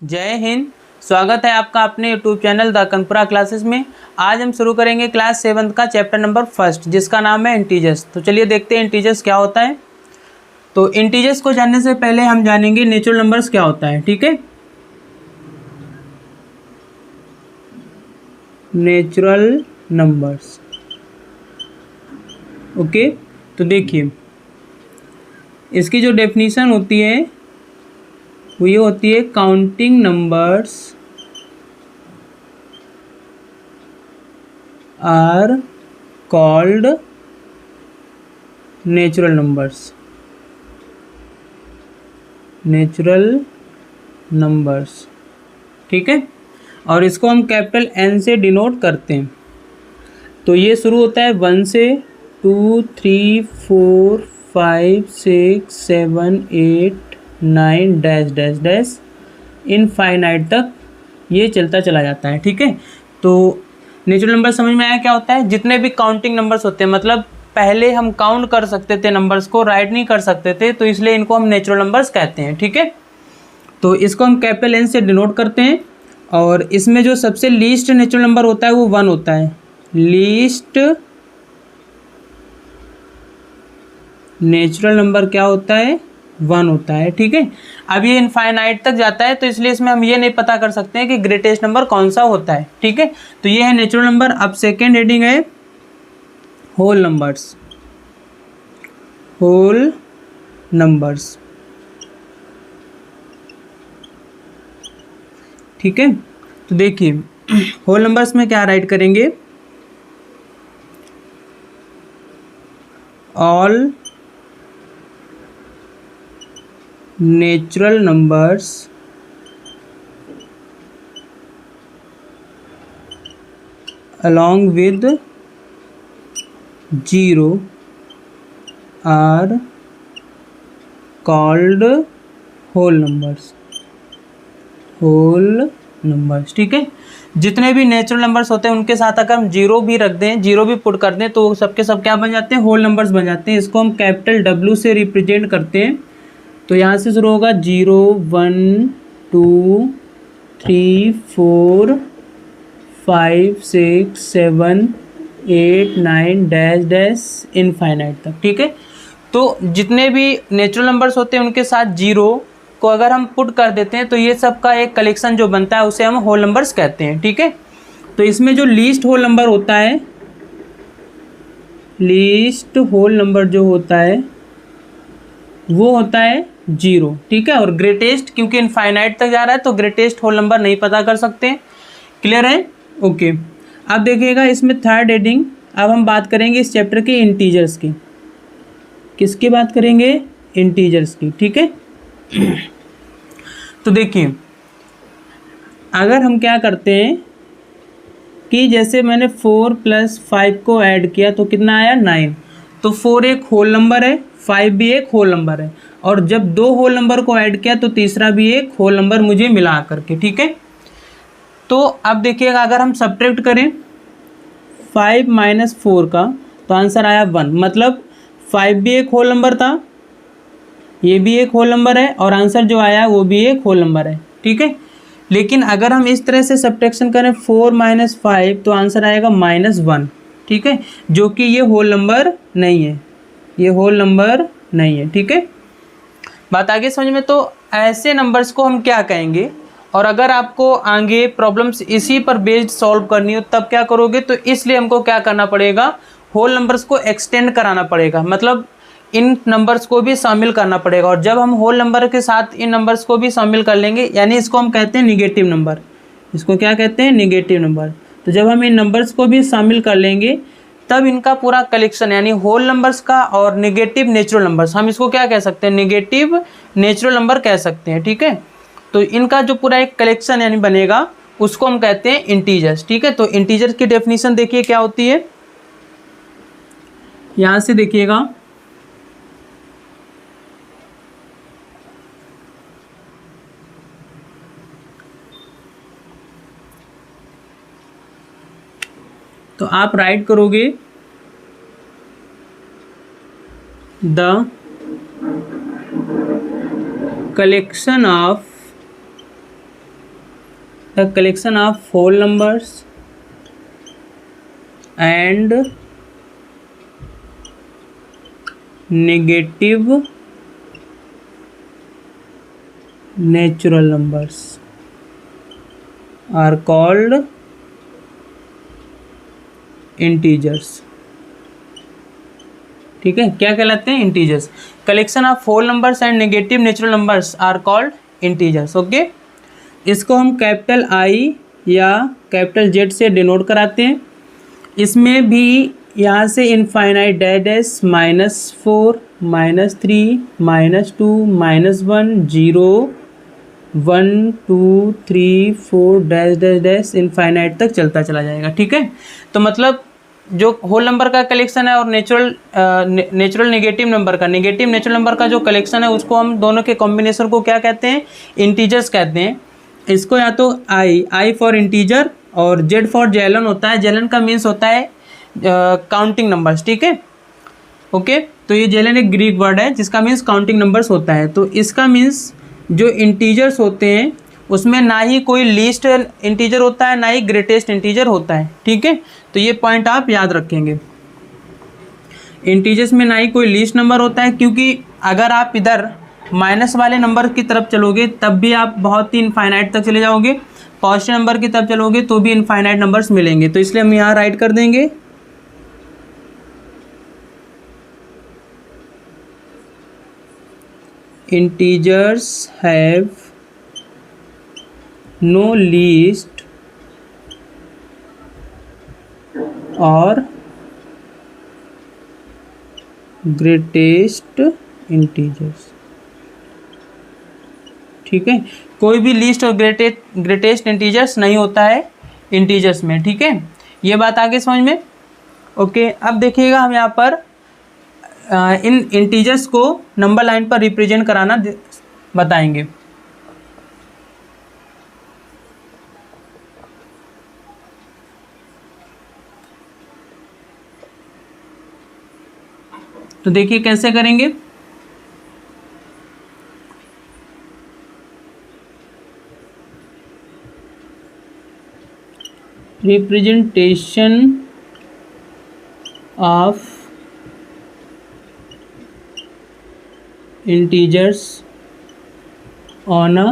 जय हिंद। स्वागत है आपका अपने यूट्यूब चैनल द कनपुरा क्लासेस में। आज हम शुरू करेंगे क्लास 7 का चैप्टर नंबर 1 जिसका नाम है इंटीजर्स। तो चलिए देखते हैं इंटीजर्स क्या होता है। तो इंटीजर्स को जानने से पहले हम जानेंगे नेचुरल नंबर्स क्या होता है। ठीक है, नेचुरल नंबर्स। ओके, तो देखिए इसकी जो डेफिनेशन होती है वो ये होती है, counting numbers are called natural numbers. Natural numbers, ठीक है। और इसको हम कैपिटल एन से डिनोट करते हैं। तो ये शुरू होता है 1 से 2 3 4 5 6 7 8 9 डैश डैश डैश इनफाइनाइट तक ये चलता चला जाता है। ठीक है, तो नेचुरल नंबर समझ में आया क्या होता है। जितने भी काउंटिंग नंबर्स होते हैं, मतलब पहले हम काउंट कर सकते थे नंबर्स को, राइट नहीं कर सकते थे, तो इसलिए इनको हम नेचुरल नंबर्स कहते हैं। ठीक है, तो इसको हम कैपिटल एन से डिनोट करते हैं। और इसमें जो सबसे लीस्ट नेचुरल नंबर होता है वो 1 होता है। लीस्ट नेचुरल नंबर क्या होता है? 1 होता है। ठीक है, अब ये इनफाइनाइट तक जाता है, तो इसलिए इसमें हम ये नहीं पता कर सकते हैं कि ग्रेटेस्ट नंबर कौन सा होता है। ठीक है, तो ये है नेचुरल नंबर। अब सेकेंड हेडिंग है होल नंबर्स। होल नंबर्स, ठीक है। तो देखिए होल नंबर्स में क्या राइट करेंगे? All natural numbers along with 0 are called whole numbers। Whole numbers, ठीक है। जितने भी नेचुरल नंबर्स होते हैं उनके साथ अगर हम जीरो भी रख दें, जीरो भी पुट कर दें, तो सबके सब क्या बन जाते हैं? होल नंबर्स बन जाते हैं। इसको हम कैपिटल W से रिप्रेजेंट करते हैं। तो यहाँ से शुरू होगा 0 1 2 3 4 5 6 7 8 9 डैश डैश इनफाइनाइट तक। ठीक है, तो जितने भी नेचुरल नंबर्स होते हैं उनके साथ जीरो को अगर हम पुट कर देते हैं तो ये सब का एक कलेक्शन जो बनता है उसे हम होल नंबर्स कहते हैं। ठीक है, तो इसमें जो लीस्ट होल नंबर होता है, लीस्ट होल नंबर जो होता है वो होता है 0। ठीक है, और ग्रेटेस्ट क्योंकि इनफाइनाइट तक जा रहा है तो ग्रेटेस्ट होल नंबर नहीं पता कर सकते। क्लियर है? ओके, अब देखिएगा इसमें थर्ड हेडिंग। अब हम बात करेंगे इस चैप्टर के इंटीजर्स की। किसकी बात करेंगे? इंटीजर्स की। ठीक है, तो देखिए अगर हम क्या करते हैं कि जैसे मैंने 4 + 5 को ऐड किया तो कितना आया? 9। तो 4 एक होल नंबर है, 5 भी एक होल नंबर है, और जब 2 होल नंबर को ऐड किया तो तीसरा भी एक होल नंबर मुझे मिला करके। ठीक है, तो अब देखिएगा अगर हम सब्ट्रैक्ट करें 5 - 4 का तो आंसर आया 1। मतलब 5 भी एक होल नंबर था, ये भी एक होल नंबर है, और आंसर जो आया वो भी एक होल नंबर है। ठीक है, लेकिन अगर हम इस तरह से सब्ट्रैक्शन करें 4 - 5 तो आंसर आएगा -1। ठीक है, जो कि ये होल नंबर नहीं है, ये होल नंबर नहीं है। ठीक है, बात आगे समझ में। तो ऐसे नंबर्स को हम क्या कहेंगे? और अगर आपको आगे प्रॉब्लम्स इसी पर बेस्ड सॉल्व करनी हो तब क्या करोगे? तो इसलिए हमको क्या करना पड़ेगा? होल नंबर्स को एक्सटेंड कराना पड़ेगा, मतलब इन नंबर्स को भी शामिल करना पड़ेगा। और जब हम होल नंबर के साथ इन नंबर्स को भी शामिल कर लेंगे, यानी इसको हम कहते हैं निगेटिव नंबर। इसको क्या कहते हैं? Negative number. तो जब हम इन नंबर्स को भी शामिल कर लेंगे तब इनका पूरा कलेक्शन, यानी होल नंबर्स का और निगेटिव नेचुरल नंबर्स, हम इसको क्या कह सकते हैं? निगेटिव नेचुरल नंबर कह सकते हैं। ठीक है, तो इनका जो पूरा एक कलेक्शन यानी बनेगा उसको हम कहते हैं इंटीजर्स। ठीक है, तो इंटीजर्स की डेफिनेशन देखिए क्या होती है। यहाँ से देखिएगा तो आप राइट करोगे the collection of the collection of whole numbers and negative natural numbers are called integers। ठीक है, क्या कहलाते हैं? Integers. Collection of whole numbers and negative natural numbers are called integers. Okay, इसको हम कैपिटल आई या capital Z से denote कराते हैं। इसमें भी यहाँ से infinite dash -4 -3 -2 -1 0 1 2 3 4 dash dash dash infinite तक चलता चला जाएगा। ठीक है, तो मतलब जो होल नंबर का कलेक्शन है और नेचुरल नेगेटिव नेचुरल नंबर का जो कलेक्शन है उसको हम दोनों के कॉम्बिनेशन को क्या कहते हैं? इंटीजर्स कहते हैं। इसको या तो आई फॉर इंटीजर और जेड फॉर जेलन होता है। जेलन का मीन्स होता है काउंटिंग नंबर्स। ठीक है, ओके, तो ये जेलन एक ग्रीक वर्ड है जिसका मीन्स काउंटिंग नंबर्स होता है। तो इसका मीन्स जो इंटीजर्स होते हैं उसमें ना ही कोई लीस्ट इंटीजर होता है ना ही ग्रेटेस्ट इंटीजर होता है। ठीक है, तो ये पॉइंट आप याद रखेंगे। इंटीजर्स में ना ही कोई लीस्ट नंबर होता है, क्योंकि अगर आप इधर माइनस वाले नंबर की तरफ चलोगे तब भी आप बहुत ही इनफाइनाइट तक चले जाओगे, पॉजिटिव नंबर की तरफ चलोगे तो भी इनफाइनाइट नंबर्स मिलेंगे। तो इसलिए हम यहाँ राइट कर देंगे इंटीजर्स हैव नो लीस्ट और ग्रेटेस्ट इंटीजर्स। ठीक है, कोई भी लीस्ट और ग्रेटेस्ट इंटीजर्स नहीं होता है इंटीजर्स में। ठीक है, ये बात आगे समझ में। ओके, अब देखिएगा हम यहाँ पर इन इंटीजर्स को नंबर लाइन पर रिप्रेजेंट कराना बताएंगे। तो देखिए कैसे करेंगे। Representation of integers on a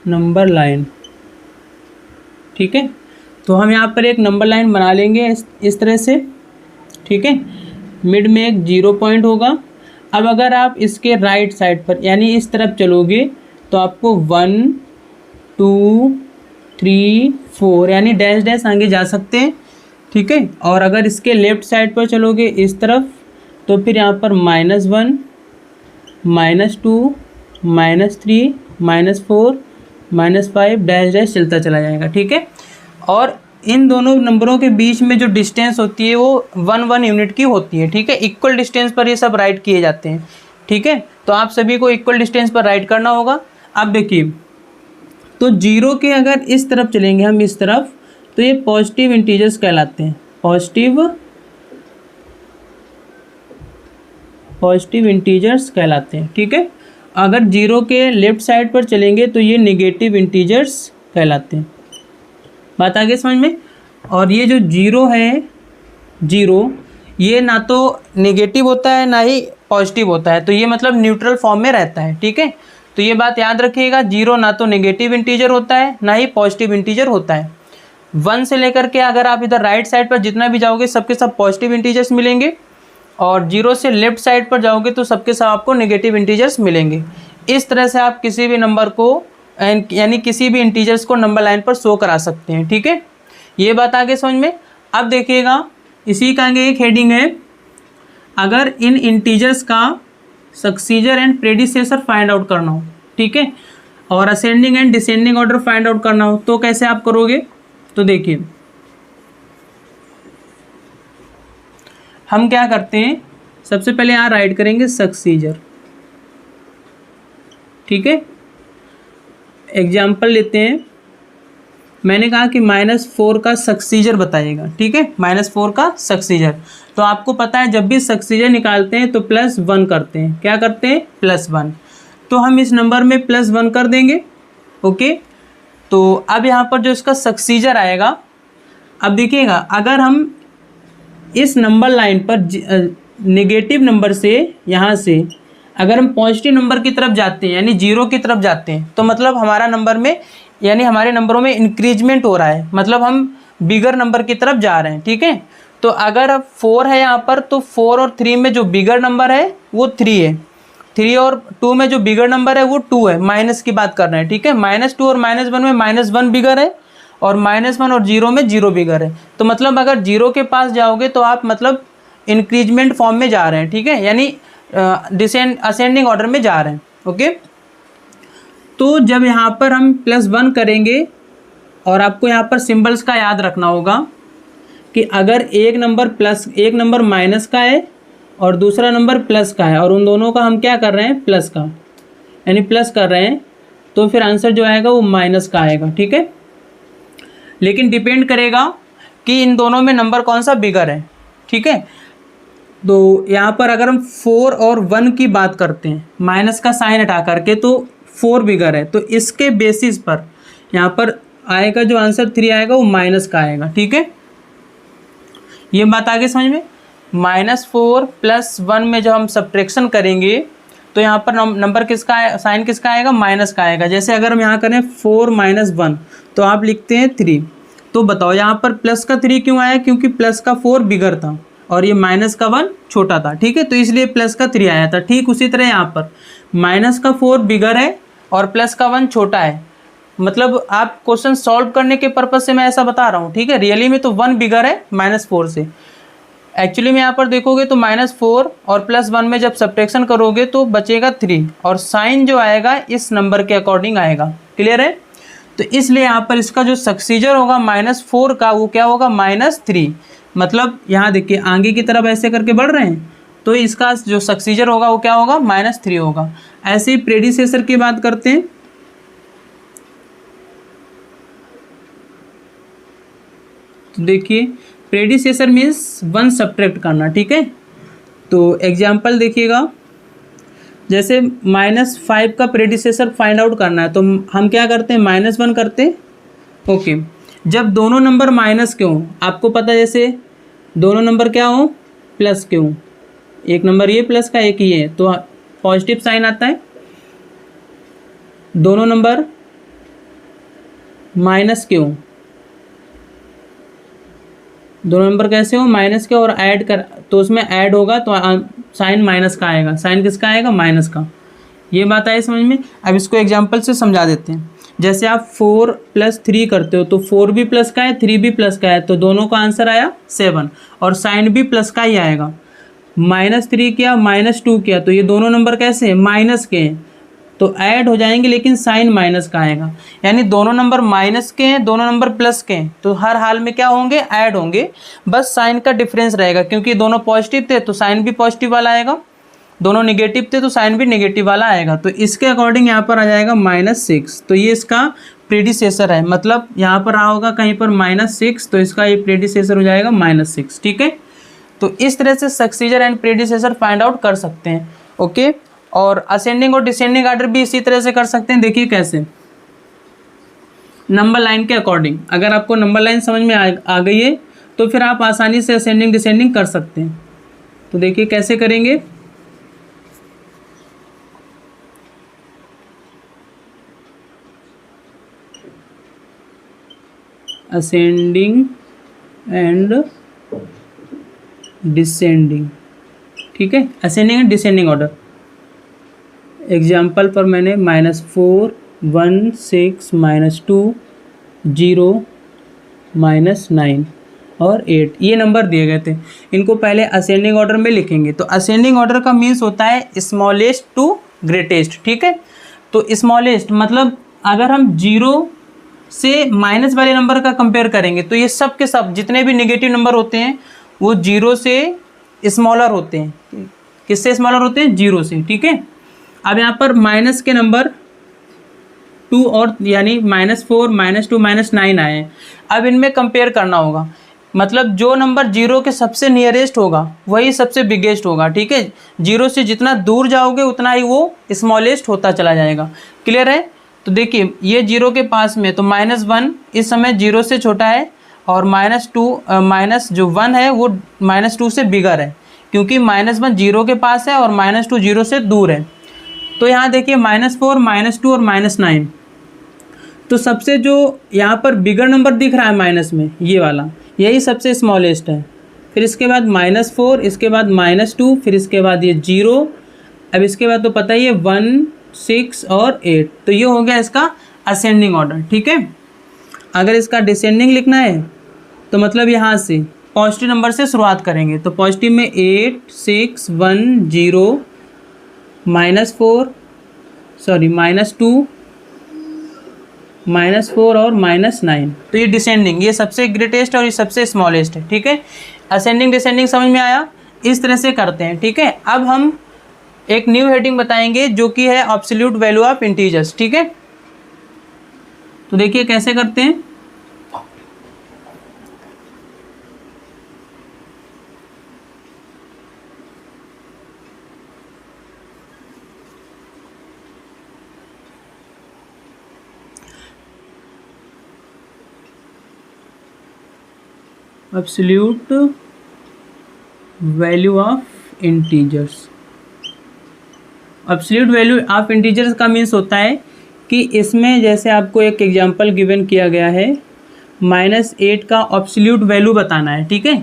number line. ठीक है, तो हम यहाँ पर एक नंबर लाइन बना लेंगे इस तरह से। ठीक है, मिड में एक 0 पॉइंट होगा। अब अगर आप इसके राइट साइड पर यानी इस तरफ चलोगे तो आपको 1 2 3 4 यानी डैश डैश आगे जा सकते हैं। ठीक है, और अगर इसके लेफ्ट साइड पर चलोगे इस तरफ तो फिर यहाँ पर -1 -2 -3 -4 -5 डैश डैश चलता चला जाएगा। ठीक है, और इन दोनों नंबरों के बीच में जो डिस्टेंस होती है वो 1 यूनिट की होती है। ठीक है, इक्वल डिस्टेंस पर ये सब राइट किए जाते हैं। ठीक है, तो आप सभी को इक्वल डिस्टेंस पर राइट करना होगा। अब देखिए, तो 0 के अगर इस तरफ चलेंगे हम इस तरफ तो ये पॉजिटिव इंटीजर्स कहलाते हैं। पॉजिटिव इंटीजर्स कहलाते हैं। ठीक है, अगर 0 के लेफ्ट साइड पर चलेंगे तो ये नेगेटिव इंटीजर्स कहलाते हैं। बात आगे समझ में। और ये जो 0 है, 0 ये ना तो नेगेटिव होता है ना ही पॉजिटिव होता है, तो ये मतलब न्यूट्रल फॉर्म में रहता है। ठीक है, तो ये बात याद रखिएगा, 0 ना तो नेगेटिव इंटीजर होता है ना ही पॉजिटिव इंटीजर होता है। 1 से लेकर के अगर आप इधर राइट साइड पर जितना भी जाओगे सबके सब पॉजिटिव इंटीजर्स मिलेंगे, और 0 से लेफ्ट साइड पर जाओगे तो सबके सब आपको नेगेटिव इंटीजर्स मिलेंगे। इस तरह से आप किसी भी नंबर को यानी किसी भी इंटीजर्स को नंबर लाइन पर शो करा सकते हैं। ठीक है, ये बात आगे समझ में। अब देखिएगा, इसी का आगे एक हेडिंग है, अगर इन इंटीजर्स का सक्सीजर एंड प्रेडिसेसर फाइंड आउट करना हो। ठीक है, और ascending and descending order find out करना हो तो कैसे आप करोगे। तो देखिए, हम क्या करते हैं, सबसे पहले यहाँ राइट करेंगे सक्सीजर। ठीक है, एग्जाम्पल लेते हैं। मैंने कहा कि -4 का सक्सीजर बताइएगा। ठीक है, -4 का सक्सीजर। तो आपको पता है जब भी सक्सीजर निकालते हैं तो +1 करते हैं। क्या करते हैं? +1। तो हम इस नंबर में +1 कर देंगे। ओके, तो अब यहाँ पर जो इसका सक्सीजर आएगा, अब देखिएगा अगर हम इस नंबर लाइन पर नेगेटिव नंबर से यहाँ से अगर हम पॉजिटिव नंबर की तरफ जाते हैं यानी 0 की तरफ जाते हैं, तो मतलब हमारा नंबर में यानी हमारे नंबरों में इंक्रीजमेंट हो रहा है, मतलब हम बिगर नंबर की तरफ जा रहे हैं। ठीक है, तो अगर अब 4 है यहाँ पर, तो 4 और 3 में जो बिगर नंबर है वो 3 है, 3 और 2 में जो बिगर नंबर है वो 2 है, माइनस की बात कर रहे हैं। ठीक है, -2 और -1 में -1 बिगर है और -1 और 0 में 0 बिगर है। तो मतलब अगर 0 के पास जाओगे तो आप मतलब इंक्रीजमेंट फॉर्म में जा रहे हैं। ठीक है, यानी असेंडिंग ऑर्डर में जा रहे हैं। ओके, तो जब यहाँ पर हम +1 करेंगे, और आपको यहाँ पर सिंबल्स का याद रखना होगा कि अगर एक नंबर माइनस का है और दूसरा नंबर प्लस का है और उन दोनों का हम क्या कर रहे हैं, प्लस का, यानी प्लस कर रहे हैं, तो फिर आंसर जो आएगा वो माइनस का आएगा। ठीक है, लेकिन डिपेंड करेगा कि इन दोनों में नंबर कौन सा बिगर है। ठीक है, तो यहाँ पर अगर हम 4 और 1 की बात करते हैं, माइनस का साइन हटा करके, तो 4 बिगर है, तो इसके बेसिस पर यहाँ पर आएगा जो आंसर 3 आएगा वो माइनस का आएगा। ठीक है, ये बात आगे समझ में। -4 + 1 में जब हम सब्ट्रैक्शन करेंगे तो यहाँ पर नंबर किसका साइन किसका आएगा, माइनस का आएगा। जैसे अगर हम यहाँ करें 4 - 1 तो आप लिखते हैं 3। तो बताओ यहाँ पर प्लस का 3 क्यों आया, क्योंकि प्लस का 4 बिगर था और ये माइनस का 1 छोटा था। ठीक है, तो इसलिए प्लस का 3 आया था। ठीक उसी तरह यहाँ पर माइनस का 4 बिगर है और प्लस का 1 छोटा है, मतलब आप क्वेश्चन सॉल्व करने के पर्पज से मैं ऐसा बता रहा हूँ। ठीक है, रियली में तो 1 बिगर है -4 से। एक्चुअली में यहाँ पर देखोगे तो -4 और +1 में जब सब्ट्रैक्शन करोगे तो बचेगा 3 और साइन जो आएगा इस नंबर के अकॉर्डिंग आएगा। क्लियर है, तो इसलिए यहाँ पर इसका जो सक्सीजर होगा -4 का वो क्या होगा, -3। मतलब यहाँ देखिए आगे की तरफ ऐसे करके बढ़ रहे हैं, तो इसका जो सक्सीजर होगा वो क्या होगा, -3 होगा। ऐसे ही प्रेडिसेसर की बात करते हैं, तो देखिए प्रेडिसेसर मीन्स 1 सब्ट्रैक्ट करना। ठीक है, तो एग्जाम्पल देखिएगा, जैसे -5 का प्रेडिसेसर फाइंड आउट करना है, तो हम क्या करते हैं, -1 करते हैं। ओके, जब दोनों नंबर माइनस के हों, आपको पता है जैसे दोनों नंबर क्या हो, प्लस के हों, एक नंबर ये प्लस का एक ये है तो पॉजिटिव साइन आता है। दोनों नंबर माइनस के हों, दोनों नंबर कैसे हो, माइनस के, और ऐड कर तो उसमें ऐड होगा तो साइन माइनस का आएगा। साइन किसका आएगा, माइनस का। ये बात आई समझ में। अब इसको एग्जांपल से समझा देते हैं। जैसे आप 4 + 3 करते हो तो 4 भी प्लस का है 3 भी प्लस का है, तो दोनों का आंसर आया 7 और साइन भी प्लस का ही आएगा। -3 किया -2 किया तो ये दोनों नंबर कैसे हैं, माइनस के हैं, तो ऐड हो जाएंगे लेकिन साइन माइनस का आएगा। यानी दोनों नंबर माइनस के हैं, दोनों नंबर प्लस के हैं, तो हर हाल में क्या होंगे, ऐड होंगे, बस साइन का डिफरेंस रहेगा। क्योंकि दोनों पॉजिटिव थे तो साइन भी पॉजिटिव वाला आएगा, दोनों नेगेटिव थे तो साइन भी नेगेटिव वाला आएगा। तो इसके अकॉर्डिंग यहाँ पर आ जाएगा -6। तो ये इसका प्रेडिसेसर है, मतलब यहाँ पर आ होगा कहीं पर -6, तो इसका ये प्रेडिसेसर हो जाएगा -6। ठीक है, तो इस तरह से सक्सीजर एंड प्रेडिसेसर फाइंड आउट कर सकते हैं। ओके, और असेंडिंग और डिसेंडिंग ऑर्डर भी इसी तरह से कर सकते हैं। देखिए कैसे, नंबर लाइन के अकॉर्डिंग। अगर आपको नंबर लाइन समझ में आ गई है तो फिर आप आसानी से असेंडिंग डिसेंडिंग कर सकते हैं। तो देखिए कैसे करेंगे, असेंडिंग एंड डिसेंडिंग। ठीक है, ascending and descending order. Example पर मैंने -4 1 6 -2 0 -9 और 8 ये नंबर दिए गए थे। इनको पहले असेंडिंग ऑर्डर में लिखेंगे। तो असेंडिंग ऑर्डर का मीन्स होता है स्मॉलेस्ट टू ग्रेटेस्ट। ठीक है, तो स्मॉलेस्ट मतलब अगर हम 0 से माइनस वाले नंबर का कंपेयर करेंगे तो ये सब के सब जितने भी नेगेटिव नंबर होते हैं वो 0 से स्मॉलर होते हैं। किससे स्मॉलर होते हैं, 0 से। ठीक है, अब यहाँ पर माइनस के नंबर 2 और यानी -4 -2 -9 आए हैं। अब इनमें कंपेयर करना होगा। मतलब जो नंबर जीरो के सबसे नियरेस्ट होगा वही सबसे बिगेस्ट होगा, ठीक है। जीरो से जितना दूर जाओगे उतना ही वो स्मॉलेस्ट होता चला जाएगा। क्लियर है? तो देखिए ये जीरो के पास में, तो -1 इस समय जीरो से छोटा है, और -2 माइनस जो 1 है वो -2 से बिगर है, क्योंकि -1 जीरो के पास है और -2 जीरो से दूर है। तो यहाँ देखिए -4, -2 और -9, तो सबसे जो यहाँ पर बिगर नंबर दिख रहा है माइनस में, ये वाला, यही सबसे स्मॉलेस्ट है। फिर इसके बाद -4, इसके बाद -2, फिर इसके बाद ये 0, अब इसके बाद तो पता ही है 1, 6 और 8। तो ये हो गया इसका असेंडिंग ऑर्डर, ठीक है। अगर इसका डिसेंडिंग लिखना है तो मतलब यहाँ से पॉजिटिव नंबर से शुरुआत करेंगे। तो पॉजिटिव में 8, 6, 1, 0, -4, सॉरी -2, -4 और -9। तो ये डिसेंडिंग, ये सबसे ग्रेटेस्ट और ये सबसे स्मॉलेस्ट है, ठीक है। असेंडिंग डिसेंडिंग समझ में आया? इस तरह से करते हैं, ठीक है। अब हम एक न्यू हेडिंग बताएंगे जो कि है एब्सोल्यूट वैल्यू ऑफ इंटीजर्स, ठीक है। तो देखिए कैसे करते हैं। Absolute value of integers. Absolute value of integers का मीन्स होता है कि इसमें जैसे आपको एक एग्जांपल गिवन किया गया है, -8 का एब्सोल्यूट वैल्यू बताना है, ठीक है।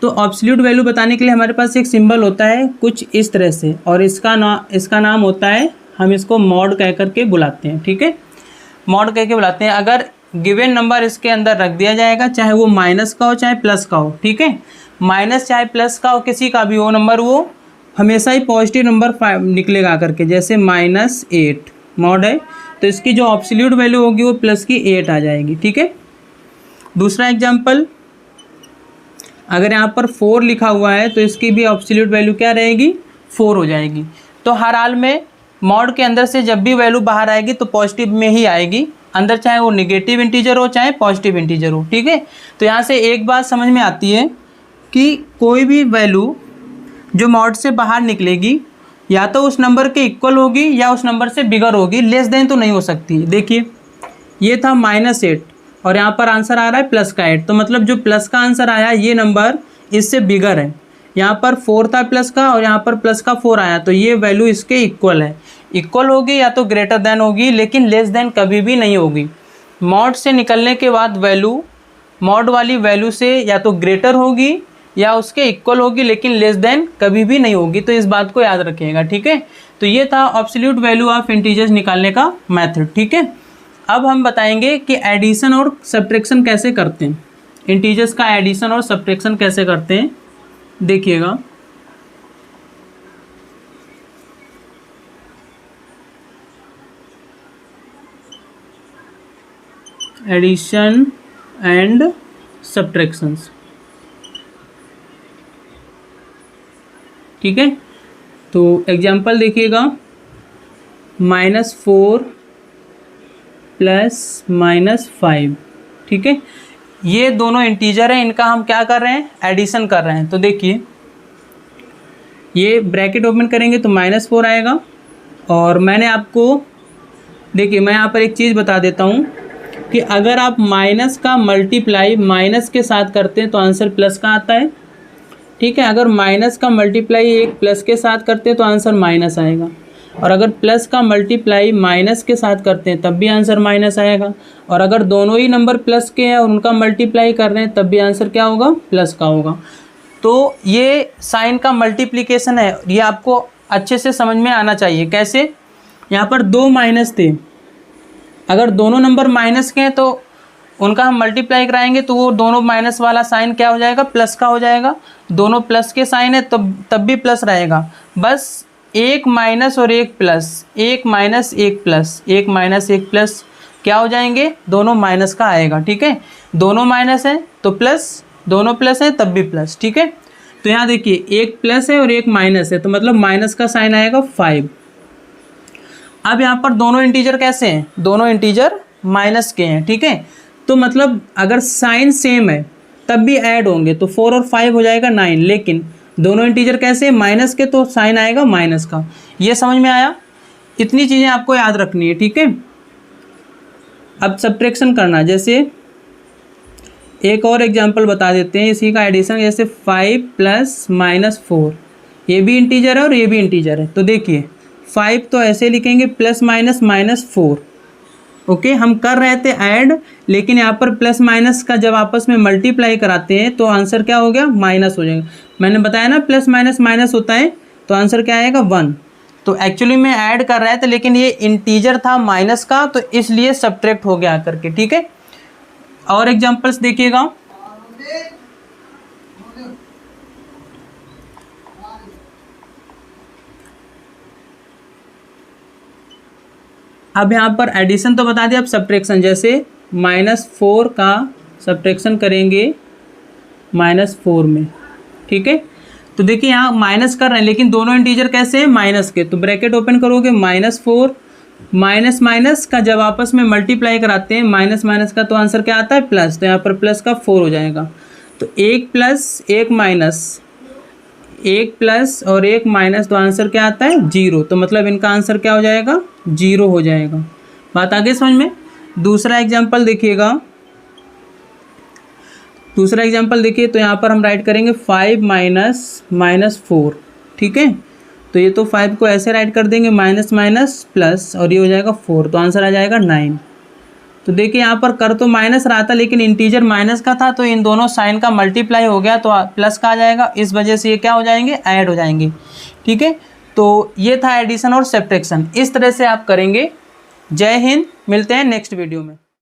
तो एब्सोल्यूट वैल्यू बताने के लिए हमारे पास एक सिंबल होता है कुछ इस तरह से, और इसका नाम होता है, हम इसको मॉड कह करके बुलाते हैं, ठीक है। मॉड कह के बुलाते हैं। अगर गिवन नंबर इसके अंदर रख दिया जाएगा, चाहे वो माइनस का हो चाहे प्लस का हो, ठीक है। माइनस चाहे प्लस का हो, किसी का भी हो नंबर, वो हमेशा ही पॉजिटिव नंबर निकलेगा करके। जैसे -8 मॉड है, तो इसकी जो एब्सोल्यूट वैल्यू होगी वो प्लस की 8 आ जाएगी, ठीक है। दूसरा एग्जांपल, अगर यहाँ पर 4 लिखा हुआ है तो इसकी भी एब्सोल्यूट वैल्यू क्या रहेगी? 4 हो जाएगी। तो हर हाल में मॉड के अंदर से जब भी वैल्यू बाहर आएगी तो पॉजिटिव में ही आएगी अंदर, चाहे वो निगेटिव इंटीजर हो चाहे पॉजिटिव इंटीजर हो, ठीक है। तो यहाँ से एक बात समझ में आती है कि कोई भी वैल्यू जो मॉड से बाहर निकलेगी या तो उस नंबर के इक्वल होगी या उस नंबर से बिगर होगी, लेस देन तो नहीं हो सकती। देखिए ये था -8 और यहाँ पर आंसर आ रहा है प्लस का 8, तो मतलब जो प्लस का आंसर आया ये नंबर इससे बिगर है। यहाँ पर 4 था प्लस का और यहाँ पर प्लस का 4 आया, तो ये वैल्यू इसके इक्वल है। इक्वल होगी या तो ग्रेटर देन होगी, लेकिन लेस देन कभी भी नहीं होगी। मॉड से निकलने के बाद वैल्यू मॉड वाली वैल्यू से या तो ग्रेटर होगी या उसके इक्वल होगी, लेकिन लेस देन कभी भी नहीं होगी। तो इस बात को याद रखिएगा, ठीक है। तो ये था एब्सोल्यूट वैल्यू ऑफ इंटीजर्स निकालने का मेथड, ठीक है। अब हम बताएंगे कि एडिशन और सब्ट्रैक्शन कैसे करते हैं। इंटीजर्स का एडिशन और सब्ट्रैक्शन कैसे करते हैं, देखिएगा। एडिशन एंड सब्ट्रैक्शंस, ठीक है। तो एग्जांपल देखिएगा, -4 + -5, ठीक है। ये दोनों इंटीजर हैं, इनका हम क्या कर रहे हैं? एडिशन कर रहे हैं। तो देखिए ये ब्रैकेट ओपन करेंगे तो -4 आएगा, और मैंने आपको, देखिए मैं यहाँ पर एक चीज़ बता देता हूँ कि अगर आप माइनस का मल्टीप्लाई माइनस के साथ करते हैं तो आंसर प्लस का आता है, ठीक है। अगर माइनस का मल्टीप्लाई एक प्लस के साथ करते हैं तो आंसर माइनस आएगा, और अगर प्लस का मल्टीप्लाई माइनस के साथ करते हैं तब भी आंसर माइनस आएगा, और अगर दोनों ही नंबर प्लस के हैं और उनका मल्टीप्लाई कर रहे हैं तब भी आंसर क्या होगा? प्लस का होगा। तो ये साइन का मल्टीप्लिकेशन है, ये आपको अच्छे से समझ में आना चाहिए। कैसे? यहाँ पर 2 माइनस थे, अगर दोनों नंबर माइनस के हैं तो उनका हम मल्टीप्लाई कराएंगे तो वो दोनों माइनस वाला साइन क्या हो जाएगा? प्लस का हो जाएगा। दोनों प्लस के साइन है तो तब भी प्लस रहेगा। बस एक माइनस और एक प्लस, एक माइनस एक प्लस, एक माइनस एक प्लस क्या हो जाएंगे? दोनों माइनस का आएगा, ठीक है। दोनों माइनस है तो प्लस, दोनों प्लस है तब भी प्लस, ठीक है। तो यहाँ देखिए एक प्लस है और एक माइनस है, तो मतलब माइनस का साइन आएगा 5। अब यहाँ पर दोनों इंटीजर कैसे हैं? दोनों इंटीजर माइनस के हैं, ठीक है। तो मतलब अगर साइन सेम है तब भी ऐड होंगे तो 4 और 5 हो जाएगा 9, लेकिन दोनों इंटीजर कैसे माइनस के, तो साइन आएगा माइनस का। ये समझ में आया? इतनी चीज़ें आपको याद रखनी है, ठीक है। अब सब्ट्रैक्शन करना, जैसे एक और एग्जांपल बता देते हैं इसी का एडिशन, जैसे 5 प्लस माइनस 4, ये भी इंटीजर है और ये भी इंटीजर है। तो देखिए 5 तो ऐसे लिखेंगे प्लस माइनस माइनस 4, ओके। हम कर रहे थे ऐड, लेकिन यहाँ पर प्लस माइनस का जब आपस में मल्टीप्लाई कराते हैं तो आंसर क्या हो गया, माइनस हो जाएगा। मैंने बताया ना प्लस माइनस माइनस होता है, तो आंसर क्या आएगा 1। तो एक्चुअली में ऐड कर रहे थे, लेकिन ये इंटीजर था माइनस का, तो इसलिए सब्ट्रैक्ट हो गया करके, ठीक है। और एग्जांपल्स देखिएगा, अब यहाँ पर एडिशन तो बता दिया, अब सब्ट्रैक्शन, जैसे -4 का सब्ट्रैक्शन करेंगे -4 में, ठीक है। तो देखिए यहाँ माइनस कर रहे हैं, लेकिन दोनों इंटीजर कैसे हैं, माइनस के, तो ब्रैकेट ओपन करोगे -4 माइनस माइनस का जब आपस में मल्टीप्लाई कराते हैं माइनस माइनस का, तो आंसर क्या आता है प्लस, तो यहाँ पर प्लस का 4 हो जाएगा। तो 1 प्लस 1 माइनस, 1 प्लस और 1 माइनस, तो आंसर क्या आता है 0। तो मतलब इनका आंसर क्या हो जाएगा, 0 हो जाएगा। बात आगे समझ में। दूसरा एग्जांपल देखिएगा, दूसरा एग्जांपल देखिए, तो यहाँ पर हम राइट करेंगे 5 माइनस माइनस 4, ठीक है। तो ये तो 5 को ऐसे राइट कर देंगे माइनस माइनस प्लस, और ये हो जाएगा 4, तो आंसर आ जाएगा 9। तो देखिए यहाँ पर कर तो माइनस रहा था, लेकिन इंटीजर माइनस का था, तो इन दोनों साइन का मल्टीप्लाई हो गया तो प्लस का आ जाएगा, इस वजह से ये क्या हो जाएंगे, ऐड हो जाएंगे, ठीक है। तो ये था एडिशन और सब्ट्रैक्शन, इस तरह से आप करेंगे। जय हिंद, मिलते हैं नेक्स्ट वीडियो में।